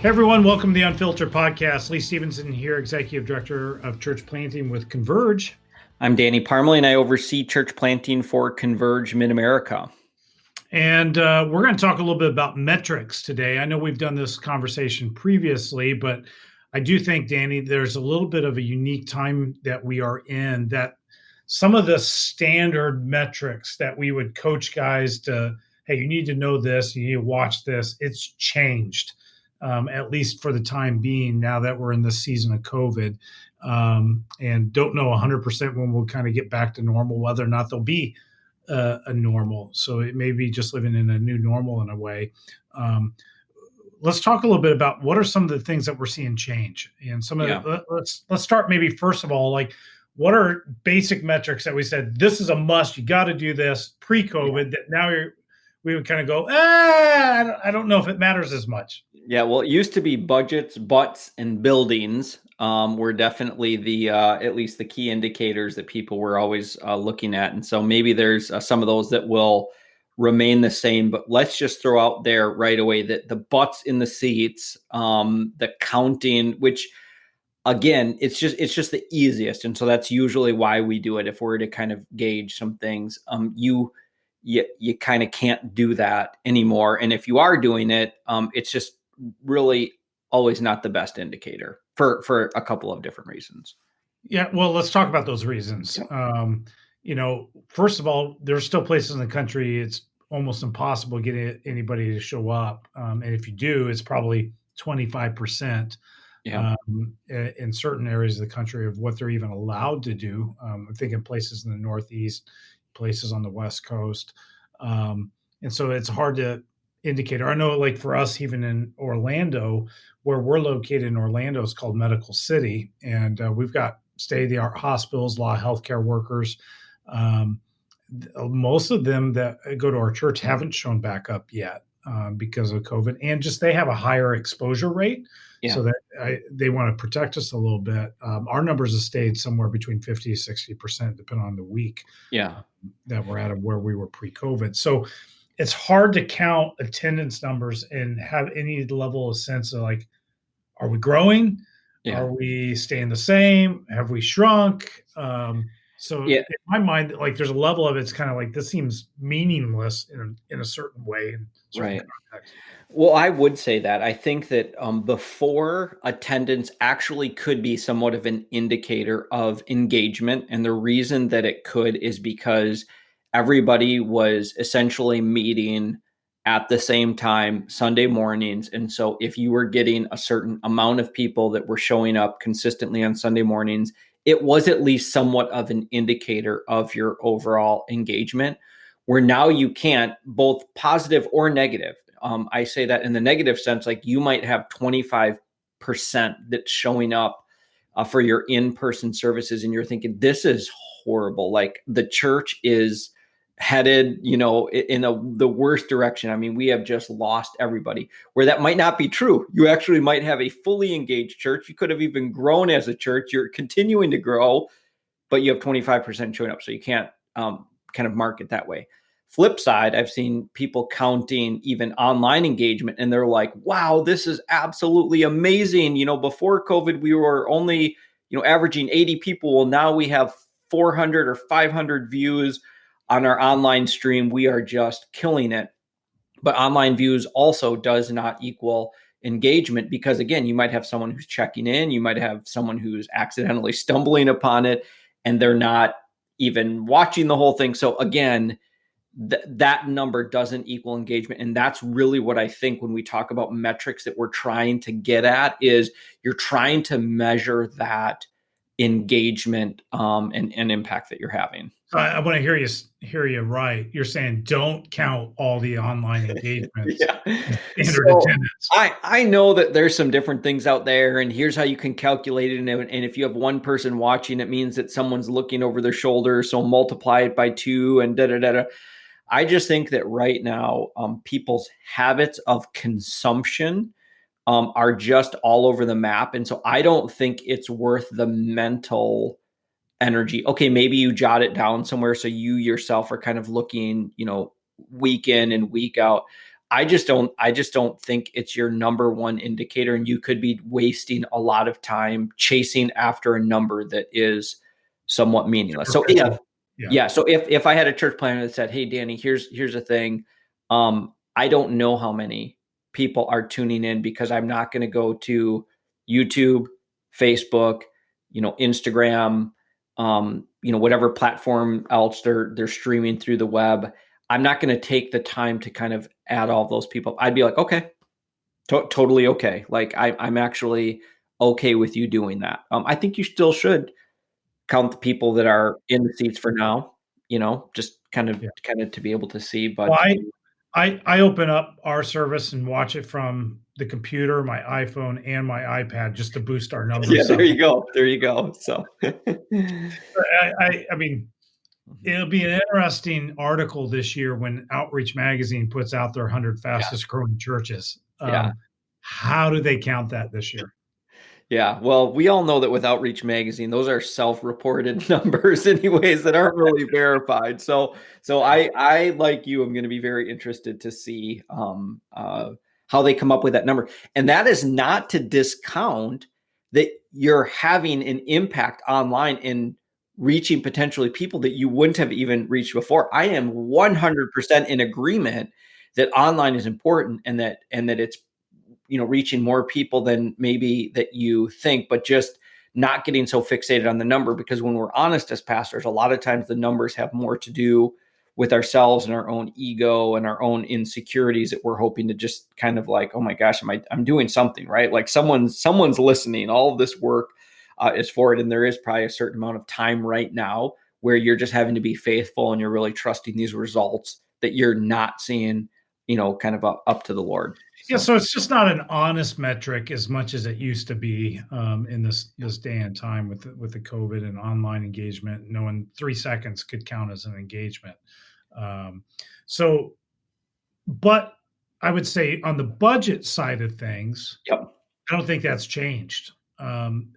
Hey everyone, welcome to the Unfiltered Podcast. Lee Stephenson here, Executive Director of Church Planting with Converge. I'm Danny Parmelee, and I oversee church planting for Converge Mid-America. And we're going to talk a little bit about metrics today. I know we've done this conversation previously, but I do think, Danny, there's a little bit of a unique time that we are in, that some of the standard metrics that we would coach guys to, hey, you need to know this, you need to watch this, it's changed. At least for the time being, now that we're in this season of COVID, and don't know 100% when we'll kind of get back to normal, whether or not there'll be a normal. So it may be just living in a new normal in a way. Let's talk a little bit about what are some of the things that we're seeing change, and some of let's start maybe first of all, like what are basic metrics that we said this is a must, you got to do this pre-COVID, that now we would kind of go, I don't know if it matters as much. Yeah, well, it used to be budgets, butts, and buildings were definitely the at least the key indicators that people were always looking at. And so maybe there's some of those that will remain the same, but let's just throw out there right away that the butts in the seats, the counting, which again, it's just the easiest. And so that's usually why we do it. If we're to kind of gauge some things, you kind of can't do that anymore. And if you are doing it, it's just really always not the best indicator for a couple of different reasons. Yeah, well, let's talk about those reasons. First of all, there's still places in the country it's almost impossible getting anybody to show up. And if you do, it's probably 25%. In certain areas of the country of what they're even allowed to do. I'm thinking places in the Northeast, places on the West Coast. And so it's hard to indicate. Or I know, like for us, even in Orlando, where we're located in Orlando, is called Medical City. And we've got state-of-the-art hospitals, a lot of healthcare workers. Most of them that go to our church haven't shown back up yet because of COVID. And just they have a higher exposure rate. So that they want to protect us a little bit. Our numbers have stayed somewhere between 50 to 60%, depending on the week that we're at of where we were pre-COVID. So it's hard to count attendance numbers and have any level of sense of like, are we growing? Are we staying the same? Have we shrunk? In my mind, like there's a level of it's kind of like this seems meaningless in a certain way. In certain context. Well, I would say that. I think that before, attendance actually could be somewhat of an indicator of engagement. And the reason that it could is because everybody was essentially meeting at the same time Sunday mornings. And so if you were getting a certain amount of people that were showing up consistently on Sunday mornings, it was at least somewhat of an indicator of your overall engagement, where now you can't, both positive or negative. I say that in the negative sense, like you might have 25% that's showing up for your in-person services, and you're thinking, this is horrible. Like the church is headed, in the worst direction. I mean, we have just lost everybody, where that might not be true. You actually might have a fully engaged church. You could have even grown as a church. You're continuing to grow, but you have 25% showing up. So you can't kind of mark it that way. Flip side, I've seen people counting even online engagement, and they're like, wow, this is absolutely amazing. Before COVID, we were only, averaging 80 people. Well, now we have 400 or 500 views on our online stream. We are just killing it. But online views also does not equal engagement, because again, you might have someone who's checking in, you might have someone who's accidentally stumbling upon it, and they're not even watching the whole thing. So again, that number doesn't equal engagement. And that's really what I think when we talk about metrics that we're trying to get at, is you're trying to measure that engagement and impact that you're having. I want to hear you right. You're saying don't count all the online engagements. Standard attendance. I know that there's some different things out there, and here's how you can calculate it. And if you have one person watching, it means that someone's looking over their shoulder. So multiply it by 2 and da-da-da-da. I just think that right now, people's habits of consumption are just all over the map. And so I don't think it's worth the mental energy. Okay, maybe you jot it down somewhere so you yourself are kind of looking, week in and week out. I just don't think it's your number one indicator, and you could be wasting a lot of time chasing after a number that is somewhat meaningless. So Superficial. Yeah. yeah, so if I had a church planner that said, "Hey, Danny, here's the thing. I don't know how many people are tuning in because I'm not going to go to YouTube, Facebook, Instagram, whatever platform else they're streaming through the web. I'm not going to take the time to kind of add all of those people." I'd be like, okay, totally okay. Like I'm actually okay with you doing that. I think you still should count the people that are in the seats for now. Just Yeah. kind of to be able to see. Well, But I open up our service and watch it from the computer, my iPhone, and my iPad just to boost our yeah, numbers there up. you go, there you go. So I mean, it'll be an interesting article this year when Outreach Magazine puts out their 100 yeah, fastest growing churches. yeah. How do they count that this year? Yeah, well, we all know that with Outreach Magazine, those are self-reported numbers anyways that aren't really verified. So I like you, I'm going to be very interested to see how they come up with that number. And that is not to discount that you're having an impact online in reaching potentially people that you wouldn't have even reached before. I am 100% in agreement that online is important and that it's reaching more people than maybe that you think, but just not getting so fixated on the number, because when we're honest as pastors, a lot of times the numbers have more to do with ourselves and our own ego and our own insecurities, that we're hoping to just kind of like, oh my gosh, I'm doing something right, like someone's listening, all of this work is for it. And there is probably a certain amount of time right now where you're just having to be faithful and you're really trusting these results that you're not seeing kind of up to the Lord. Yeah, So so it's just not an honest metric as much as it used to be in this day and time with the COVID and online engagement. Knowing 3 seconds could count as an engagement. Um, so, but I would say on the budget side of things, yep. I don't think that's changed. And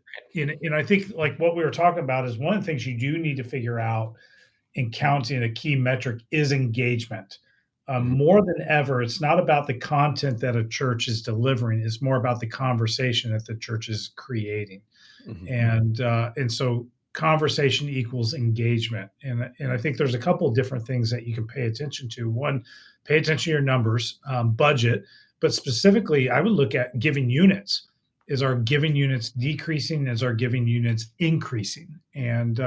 I think like what we were talking about is one of the things you do need to figure out in counting a key metric is engagement. Mhm. More than ever, it's not about the content that a church is delivering. It's more about the conversation that the church is creating, Mhm. and so conversation equals engagement. And I think there's a couple of different things that you can pay attention to. One, pay attention to your numbers, budget, but specifically, I would look at giving units. Is our giving units decreasing? Is our giving units increasing? And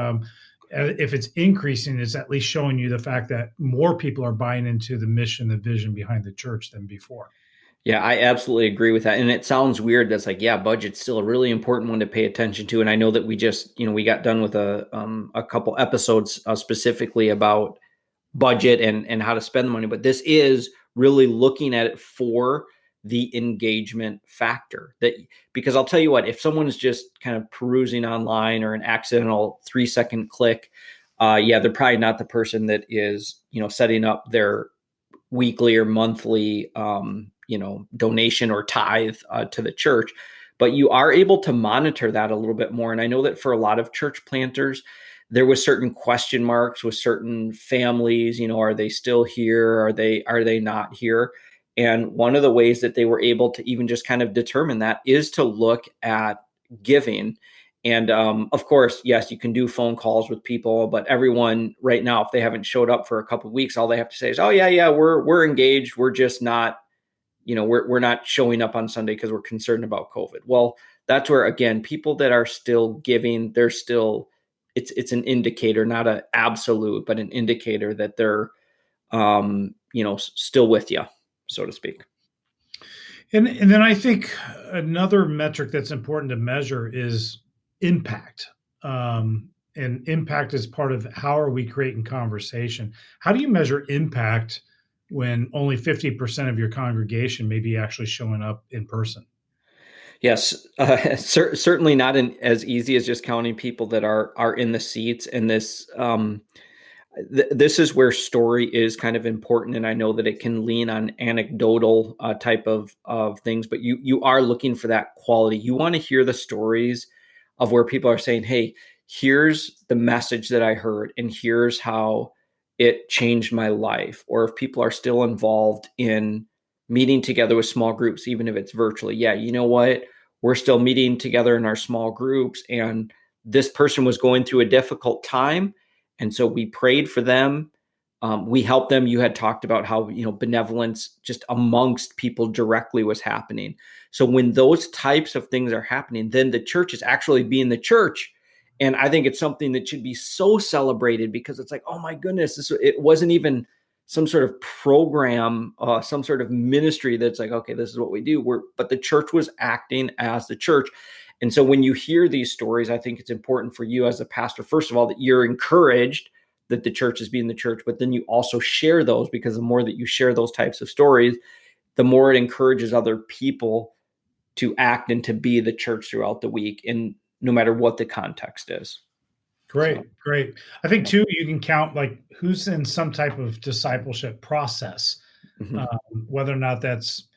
if it's increasing, it's at least showing you the fact that more people are buying into the mission, the vision behind the church than before. Yeah, I absolutely agree with that. And it sounds weird. That's like, yeah, budget's still a really important one to pay attention to. And I know that we just, we got done with a couple episodes specifically about budget and how to spend the money. But this is really looking at it for the engagement factor. That because I'll tell you what, if someone's just kind of perusing online or an accidental 3-second click, yeah, they're probably not the person that is, setting up their weekly or monthly, donation or tithe to the church. But you are able to monitor that a little bit more. And I know that for a lot of church planters, there was certain question marks with certain families. Are they still here? Are they not here? And one of the ways that they were able to even just kind of determine that is to look at giving. And of course, yes, you can do phone calls with people, but everyone right now, if they haven't showed up for a couple of weeks, all they have to say is, "Oh yeah, we're engaged. We're just not, we're not showing up on Sunday because we're concerned about COVID." Well, that's where again, people that are still giving, they're still, it's an indicator, not an absolute, but an indicator that they're, still with you, so to speak. And then I think another metric that's important to measure is impact. And impact is part of how are we creating conversation. How do you measure impact when only 50% of your congregation may be actually showing up in person? Yes, certainly not as easy as just counting people that are in the seats. And this is where story is kind of important. And I know that it can lean on anecdotal type of things, but you are looking for that quality. You want to hear the stories of where people are saying, "Hey, here's the message that I heard, and here's how it changed my life." Or if people are still involved in meeting together with small groups, even if it's virtually. Yeah, you know what? We're still meeting together in our small groups, and this person was going through a difficult time. And so we prayed for them. We helped them. You had talked about how, benevolence just amongst people directly was happening. So when those types of things are happening, then the church is actually being the church. And I think it's something that should be so celebrated, because it's like, oh my goodness, it wasn't even some sort of program, some sort of ministry that's like, okay, this is what we do. But the church was acting as the church. And so when you hear these stories, I think it's important for you as a pastor, first of all, that you're encouraged that the church is being the church, but then you also share those, because the more that you share those types of stories, the more it encourages other people to act and to be the church throughout the week, and no matter what the context is. Great, So, great. I think too, you can count like who's in some type of discipleship process, mhm. um, whether or not that's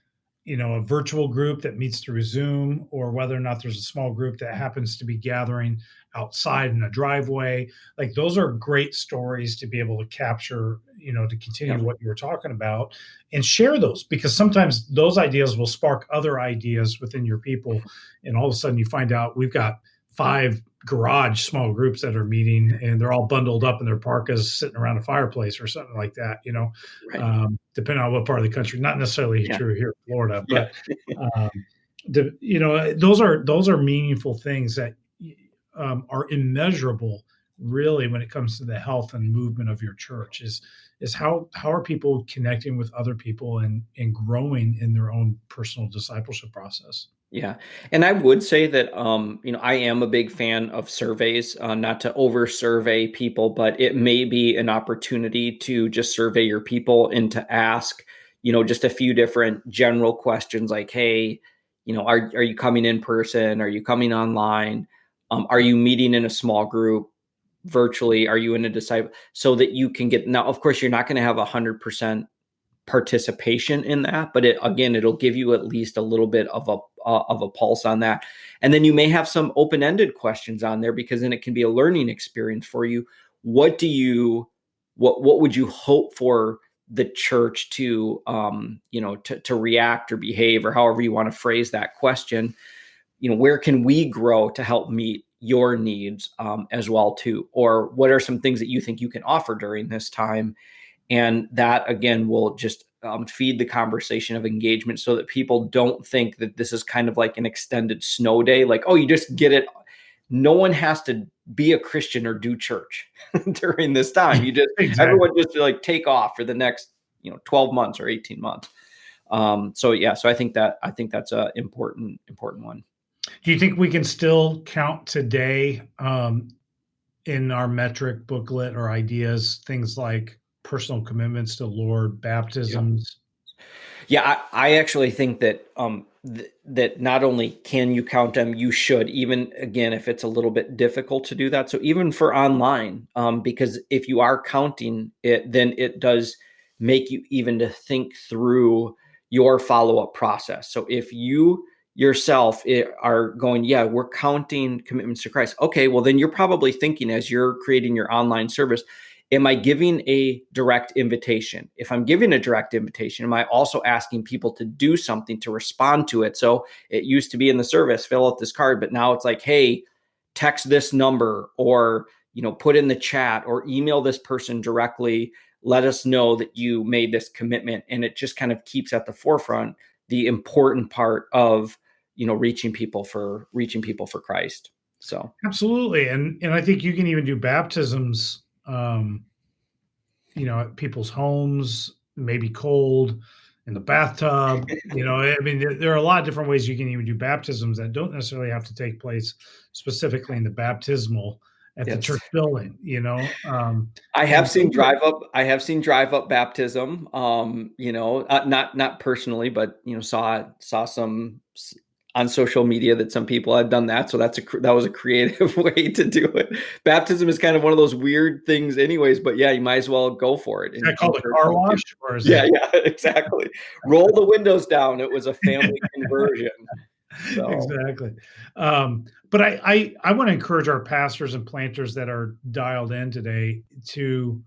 a virtual group that meets through Zoom, or whether or not there's a small group that happens to be gathering outside in a driveway. Like those are great stories to be able to capture, to Yeah, continue what you were talking about and share those, because sometimes those ideas will spark other ideas within your people. And all of a sudden you find out we've got 5 garage small groups that are meeting, and they're all bundled up in their parkas sitting around a fireplace or something like that, right. depending on what part of the country. Not necessarily Yeah, true here in Florida, yeah, but um, those are meaningful things that are immeasurable, really, when it comes to the health and movement of your church. Is how are people connecting with other people and growing in their own personal discipleship process? yeah. And I would say that, I am a big fan of surveys, not to over survey people, but it may be an opportunity to just survey your people and to ask, just a few different general questions like, hey, are you coming in person? Are you coming online? Are you meeting in a small group virtually? Are you in a disciple? So that you can get, now, of course, you're not going to have 100% participation in that, but it'll give you at least a little bit of a pulse on that. And then you may have some open-ended questions on there, because then it can be a learning experience for you. What would you hope for the church to to react or behave, or however you want to phrase that question? Where can we grow to help meet your needs, as well too? Or what are some things that you think you can offer during this time? And that, again, will just feed the conversation of engagement, so that people don't think that this is kind of like an extended snow day. Like, oh, you just get it. No one has to be a Christian or do church during this time. Exactly. Everyone just like take off for the next, 12 months or 18 months. So yeah, so I think that's a important one. Do you think we can still count today, in our metric booklet or ideas, things like personal commitments to the Lord, Yeah. baptisms? Yeah, I actually think that that not only can you count them, you should, even again if it's a little bit difficult to do that. So even for online, because if you are counting it, then it does make you even to think through your follow up process. So if you yourself are going, yeah, we're counting commitments to Christ. Okay, well then you're probably thinking, as you're creating your online service, am I giving a direct invitation? If I'm giving a direct invitation, am I also asking people to do something to respond to it? So it used to be in the service, fill out this card, but now it's like, hey, text this number, or put in the chat, or email this person directly. Let us know that you made this commitment, and it just kind of keeps at the forefront the important part of reaching people for Christ. So Absolutely, and I think you can even do baptisms, at people's homes, maybe cold, in the bathtub. I mean, there are a lot of different ways you can even do baptisms that don't necessarily have to take place specifically in the baptismal at the yes. church building. I have And seen drive up. I have seen drive up baptism. Not personally, but saw some on social media that some people have done that. So that was a creative way to do it. Baptism is kind of one of those weird things, anyways. But yeah, you might as well go for it is in that called a church. car wash, or is Yeah, that? yeah, exactly. Roll the windows down. It was a family conversion. So Exactly. But I want to encourage our pastors and planters that are dialed in today to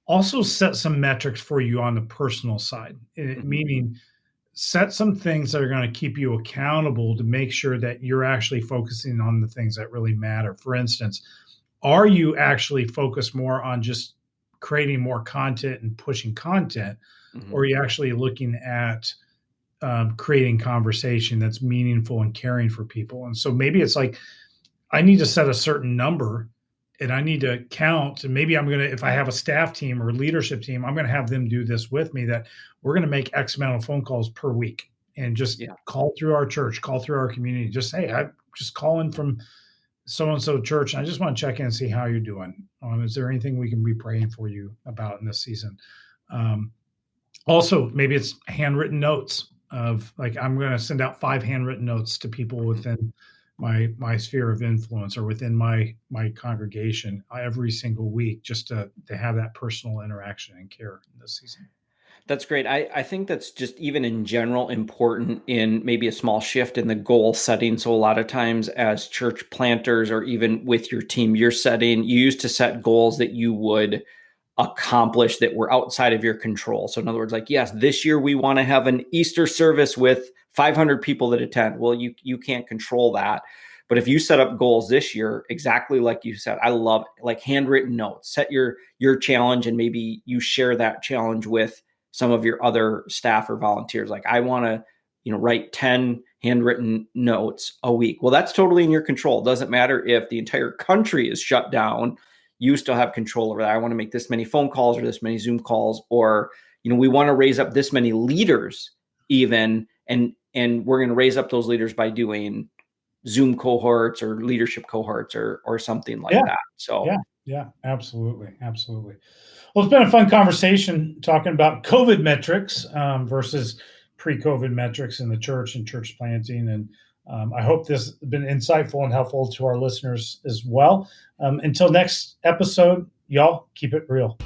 also set some metrics for you on the personal side, mhm, meaning set some things that are going to keep you accountable to make sure that you're actually focusing on the things that really matter. For instance, are you actually focused more on just creating more content and pushing content, or are Mhm. you actually looking at creating conversation that's meaningful and caring for people? And so maybe it's like, I need to set a certain number and I need to count. And maybe I'm going to, if I have a staff team or leadership team, I'm going to have them do this with me, that we're going to make X amount of phone calls per week and just Yeah. call through our church, call through our community. Just, hey, I just calling from so and so church. And I just want to check in and see how you're doing. Is there anything we can be praying for you about in this season? Um, Also, maybe it's handwritten notes of, like, I'm going to send out 5 handwritten notes to people Mhm. within my sphere of influence or within my congregation every single week, just to have that personal interaction and care in this season. That's great. I think that's just even in general important in maybe a small shift in the goal setting. So a lot of times as church planters or even with your team, you used to set goals that you would accomplish that were outside of your control. So in other words, like, yes, this year we want to have an Easter service with 500 people that attend. Well, you can't control that. But if you set up goals this year, exactly like you said, I love like handwritten notes. Set your challenge and maybe you share that challenge with some of your other staff or volunteers. Like I want to, write 10 handwritten notes a week. Well, that's totally in your control. It doesn't matter if the entire country is shut down, you still have control over that. I want to make this many phone calls or this many Zoom calls, or we want to raise up this many leaders even, and we're going to raise up those leaders by doing Zoom cohorts or leadership cohorts or something like Yeah, that. So yeah, yeah, absolutely, absolutely. Well, it's been a fun conversation talking about COVID metrics versus pre-COVID metrics in the church and church planting. And I hope this has been insightful and helpful to our listeners as well. Until next episode, y'all keep it real.